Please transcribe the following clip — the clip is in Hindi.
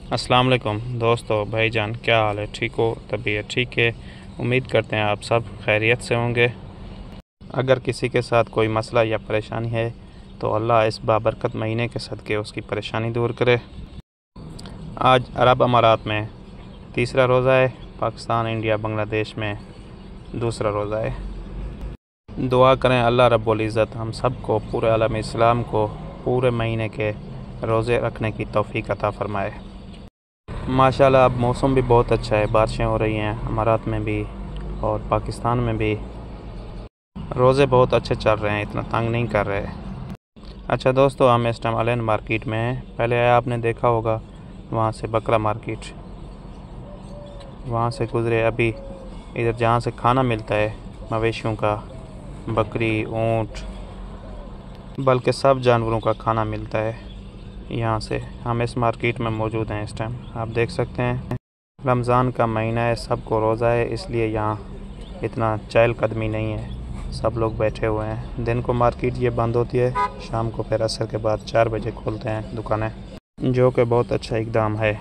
अस्सलाम वालेकुम दोस्तों, भाईजान, क्या हाल है? ठीक हो? तबीयत ठीक है? उम्मीद करते हैं आप सब खैरियत से होंगे। अगर किसी के साथ कोई मसला या परेशानी है तो अल्लाह इस बाबरकत महीने के सदक़े उसकी परेशानी दूर करे। आज अरब अमारात में तीसरा रोज़ा है, पाकिस्तान, इंडिया, बांग्लादेश में दूसरा रोज़ा है। दुआ करें अल्लाह रब्बुल इज़्ज़त हम सब को, पूरे आलम इस्लाम को, पूरे महीने के रोज़े रखने की तौफ़ीक अता फ़रमाए। माशाल्लाह अब मौसम भी बहुत अच्छा है, बारिशें हो रही हैं अमारात में भी और पाकिस्तान में भी। रोज़े बहुत अच्छे चल रहे हैं, इतना तंग नहीं कर रहे। अच्छा दोस्तों, हम इस टाइम अलैन मार्केट में हैं। पहले आपने देखा होगा वहाँ से बकरा मार्केट, वहाँ से गुज़रे। अभी इधर जहाँ से खाना मिलता है मवेशियों का, बकरी, ऊँट, बल्कि सब जानवरों का खाना मिलता है यहाँ से। हम इस मार्केट में मौजूद हैं इस टाइम, आप देख सकते हैं। रमज़ान का महीना है, सबको रोज़ा है, इसलिए यहाँ इतना चहलकदमी नहीं है, सब लोग बैठे हुए हैं। दिन को मार्केट ये बंद होती है, शाम को फिर असर के बाद 4 बजे खोलते हैं दुकानें, जो कि बहुत अच्छा इक़दाम है।